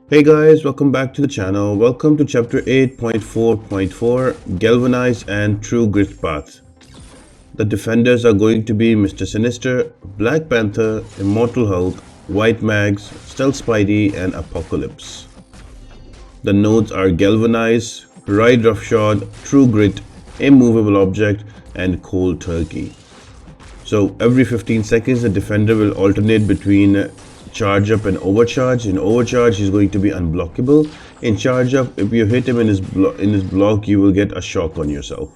Hey guys, welcome back to the channel. Welcome to chapter 8.4.4 Galvanize and True Grit Path. The defenders are going to be Mr. Sinister, Black Panther, Immortal Hulk, White Mags, Stealth Spidey, and Apocalypse. The nodes are Galvanize, Ride Roughshod, True Grit, Immovable Object, and Cold Turkey. So every 15 seconds, the defender will alternate between charge up and overcharge. In overcharge, he's going to be unblockable. In charge up, if you hit him in his block, you will get a shock on yourself.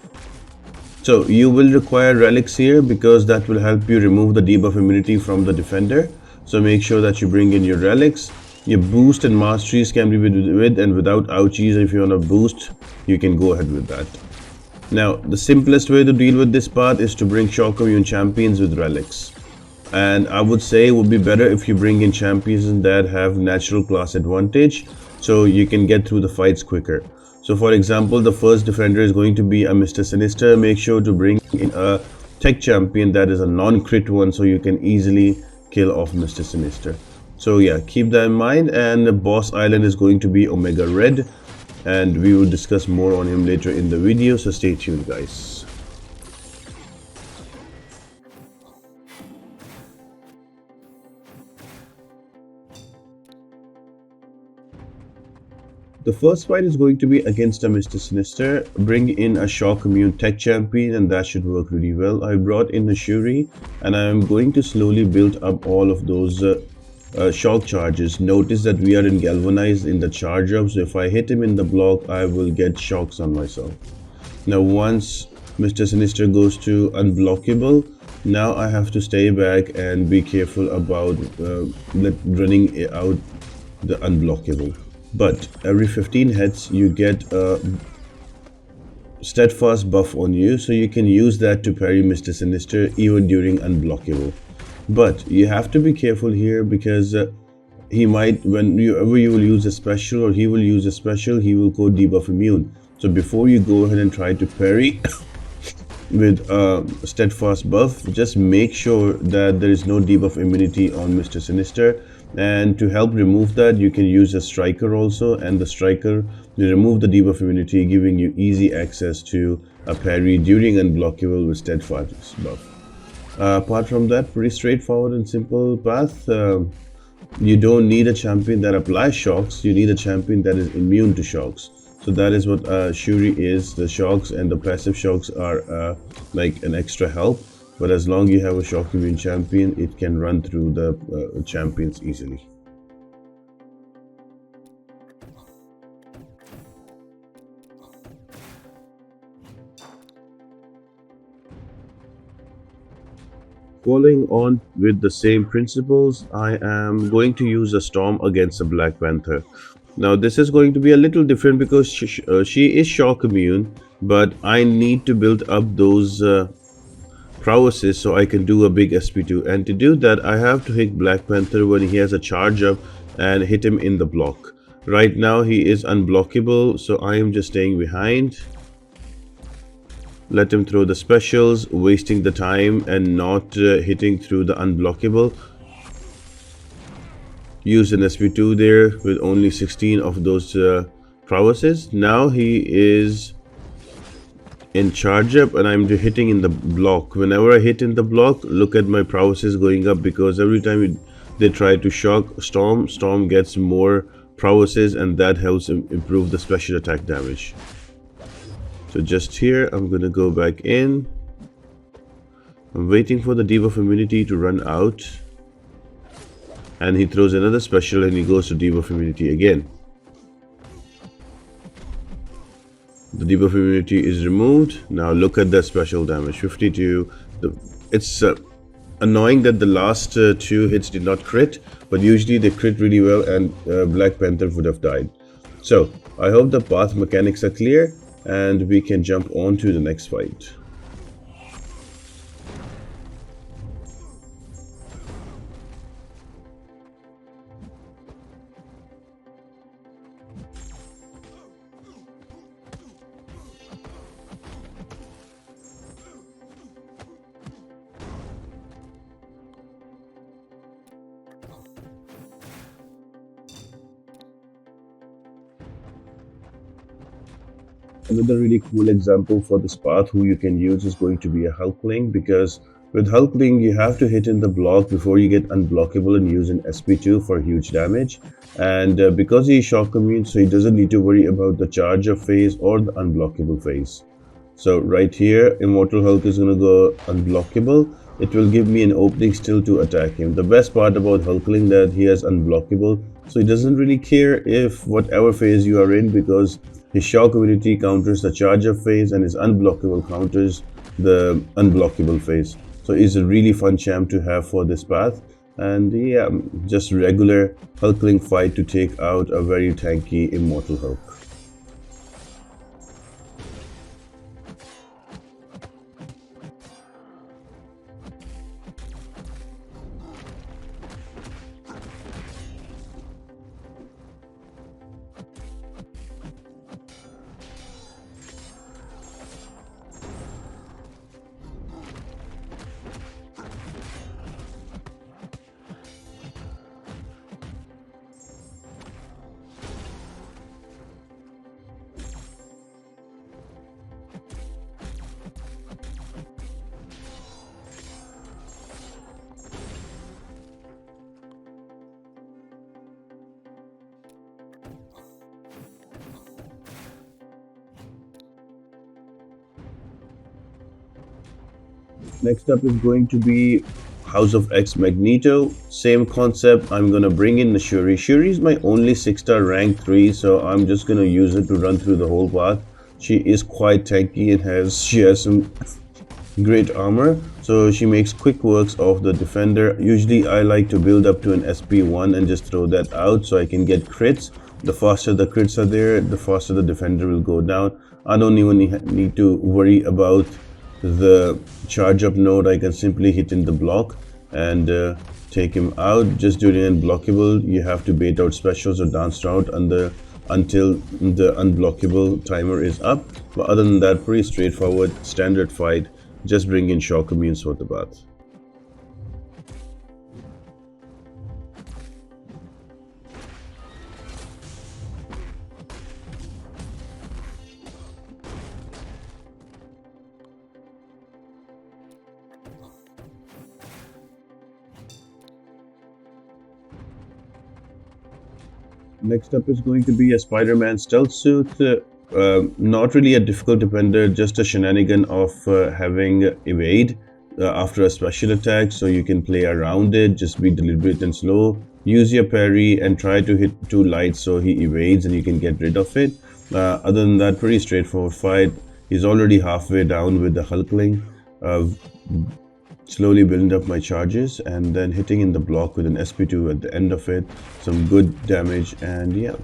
So you will require relics here because that will help you remove the debuff immunity from the defender. So make sure that you bring in your relics. Your boost and masteries can be with and without ouchies. If you want to boost, you can go ahead with that. Now, the simplest way to deal with this path is to bring shock immune champions with relics. And I would say it would be better if you bring in champions that have natural class advantage, so you can get through the fights quicker. So for example, the first defender is going to be a Mr. Sinister. Make sure to bring in a tech champion that is a non-crit one, so you can easily kill off Mr. Sinister. So yeah, keep that in mind. And the boss island is going to be Omega Red, and we will discuss more on him later in the video, so stay tuned guys. The first fight is going to be against a Mr. Sinister. Bring in a shock immune tech champion and that should work really well. I brought in the Shuri and I am going to slowly build up all of those shock charges. Notice that we are in Galvanized in the charge up, so if I hit him in the block, I will get shocks on myself. Now once Mr. Sinister goes to unblockable, now I have to stay back and be careful about running out the unblockable. But every 15 hits you get a steadfast buff on you, so you can use that to parry Mr. Sinister even during unblockable. But you have to be careful here because he might, whenever you will use a special or he will use a special, he will go debuff immune. So before you go ahead and try to parry with a steadfast buff, just make sure that there is no debuff immunity on Mr. Sinister. And to help remove that, you can use a striker also, and the striker will remove the debuff immunity, giving you easy access to a parry during unblockable with steadfast buff. Apart from that, pretty straightforward and simple path. You don't need a champion that applies shocks, you need a champion that is immune to shocks. So that is what Shuri is. The shocks and the passive shocks are like an extra help. But as long as you have a shock immune champion, it can run through the champions easily. Following on with the same principles, I am going to use a storm against a Black Panther. Now this is going to be a little different because she is shock immune, but I need to build up those prowesses so I can do a big SP2, and to do that I have to hit Black Panther when he has a charge up and hit him in the block. Right now he is unblockable, so I am just staying behind. Let him throw the specials, wasting the time and not hitting through the unblockable. Use an SP2 there with only 16 of those prowesses. Now he is in charge up and I'm hitting in the block. Whenever I hit in the block, look at my prowesses going up, because every time they try to shock Storm gets more prowesses, and that helps improve the special attack damage. So just here, I'm gonna go back in. I'm waiting for the debuff immunity to run out, and he throws another special and he goes to debuff immunity again. The debuff immunity is removed. Now look at that special damage, 52. It's annoying that the last two hits did not crit, but usually they crit really well, and Black Panther would have died. So I hope the path mechanics are clear and we can jump on to the next fight. Another really cool example for this path who you can use is going to be a Hulkling, because with Hulkling you have to hit in the block before you get unblockable and use an SP2 for huge damage. And because he is shock immune, so he doesn't need to worry about the charger phase or the unblockable phase. So right here, Immortal Hulk is going to go unblockable. It will give me an opening still to attack him. The best part about Hulkling that he has unblockable, so he doesn't really care if whatever phase you are in, because his shock immunity counters the charger phase and his unblockable counters the unblockable phase. So he's a really fun champ to have for this path. And yeah, just regular Hulkling fight to take out a very tanky Immortal Hulk. Next up is going to be House of X Magneto. Same concept. I'm gonna bring in the Shuri. Shuri is my only 6-star rank 3, so I'm just gonna use it to run through the whole path. She is quite tanky and she has some great armor, so she makes quick works of the defender. Usually I like to build up to an SP1 and just throw that out so I can get crits. The faster the crits are there, the faster the defender will go down. I don't even need to worry about the charge up node. I can simply hit in the block and take him out. Just during unblockable, you have to bait out specials or dance route until the unblockable timer is up. But other than that, pretty straightforward, standard fight. Just bring in shock immunes for the path. Next up is going to be a Spider-Man stealth suit. Not really a difficult defender, just a shenanigan of having evade after a special attack, so you can play around it. Just be deliberate and slow. Use your parry and try to hit too light so he evades and you can get rid of it. Other than that, pretty straightforward fight. He's already halfway down with the Hulkling. Slowly building up my charges and then hitting in the block with an SP2 at the end of it. Some good damage, and yeah,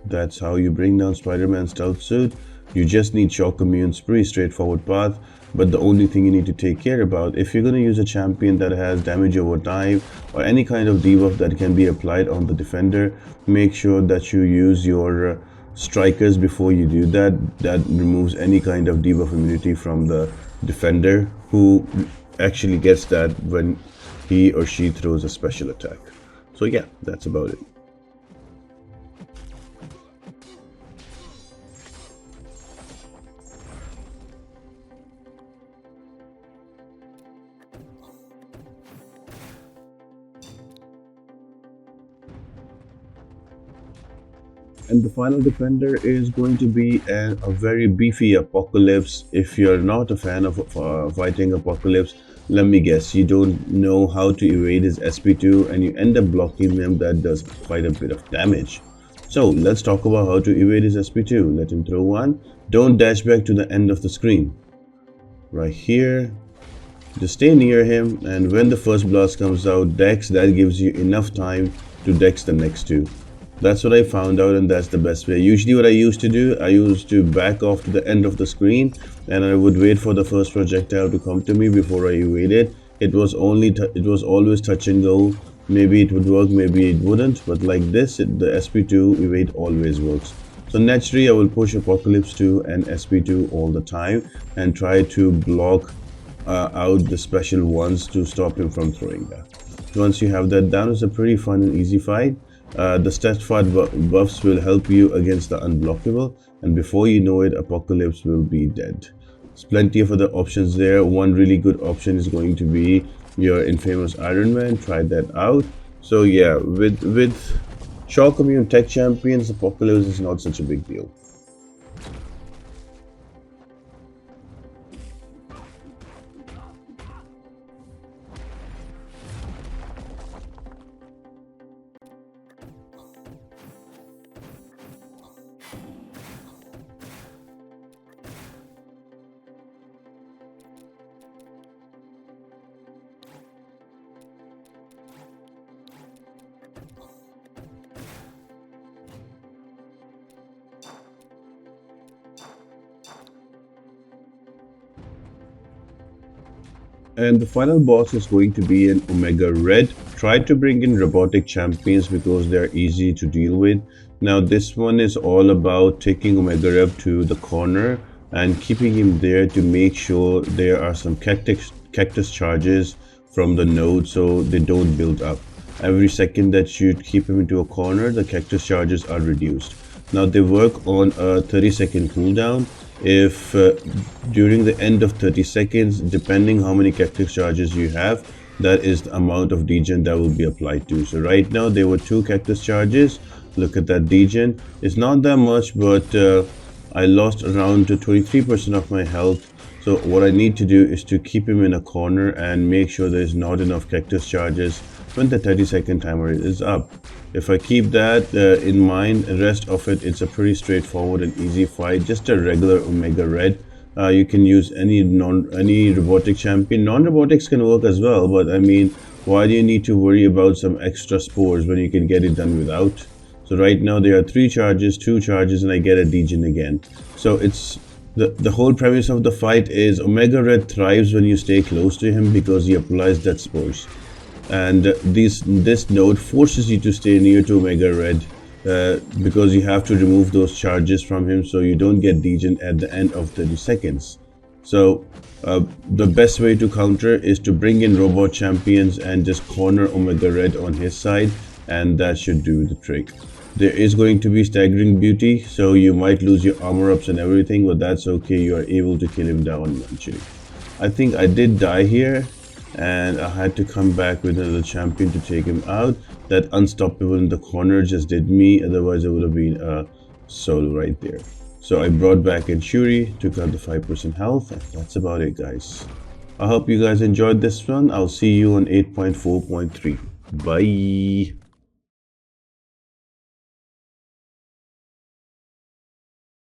that's how you bring down Spider-Man stealth suit. You just need shock immunes, pretty straightforward path. But the only thing you need to take care about, if you're going to use a champion that has damage over time or any kind of debuff that can be applied on the defender, make sure that you use your strikers before you do that. That removes any kind of debuff immunity from the defender, who actually gets that when he or she throws a special attack. So yeah, that's about it. And the final defender is going to be a very beefy Apocalypse. If you're not a fan of fighting Apocalypse, let me guess, you don't know how to evade his SP2 and you end up blocking them. That does quite a bit of damage. So let's talk about how to evade his SP2. Let him throw one. Don't dash back to the end of the screen. Right here. Just stay near him, and when the first blast comes out, Dex, that gives you enough time to Dex the next two. That's what I found out, and that's the best way. Usually what I used to do, I used to back off to the end of the screen and I would wait for the first projectile to come to me before I evaded. It was always touch and go. Maybe it would work, maybe it wouldn't, but like this, the SP2 evade always works. So naturally I will push Apocalypse 2 and SP2 all the time and try to block out the special ones to stop him from throwing that. Once you have that down, it's a pretty fun and easy fight. The buffs will help you against the unblockable, and before you know it, Apocalypse will be dead. There's plenty of other options there. One really good option is going to be your infamous Iron Man. Try that out. So yeah, with shock immune tech champions, Apocalypse is not such a big deal. And the final boss is going to be an Omega Red. Try to bring in robotic champions because they're easy to deal with. Now this one is all about taking Omega Red to the corner and keeping him there to make sure there are some cactus charges from the node so they don't build up. Every second that you keep him into a corner, the cactus charges are reduced. Now they work on a 30-second cooldown. If during the end of 30 seconds, depending how many cactus charges you have, that is the amount of degen that will be applied to. So right now there were 2 cactus charges. Look at that degen. It's not that much, but I lost around 23% of my health. So what I need to do is to keep him in a corner and make sure there's not enough cactus charges when the 30-second timer is up. If I keep that in mind, the rest of it's a pretty straightforward and easy fight. Just a regular Omega Red. You can use any robotic champion. Non-robotics can work as well, but I mean, why do you need to worry about some extra spores when you can get it done without? So right now there are 3 charges, 2 charges, and I get a degen again. So it's the whole premise of the fight is Omega Red thrives when you stay close to him because he applies that spores. And this node forces you to stay near to Omega Red because you have to remove those charges from him so you don't get degen at the end of 30 seconds. So the best way to counter is to bring in robot champions and just corner Omega Red on his side, and that should do the trick. There is going to be staggering beauty, so you might lose your armor ups and everything, but that's okay. You are able to kill him down eventually. I think I did die here, and I had to come back with another champion to take him out. That unstoppable in the corner just did me, otherwise it would have been a solo right there. So I brought back in Shuri, took out the 5% health, and that's about it, guys. I hope you guys enjoyed this one. I'll see you on 8.4.3. Bye.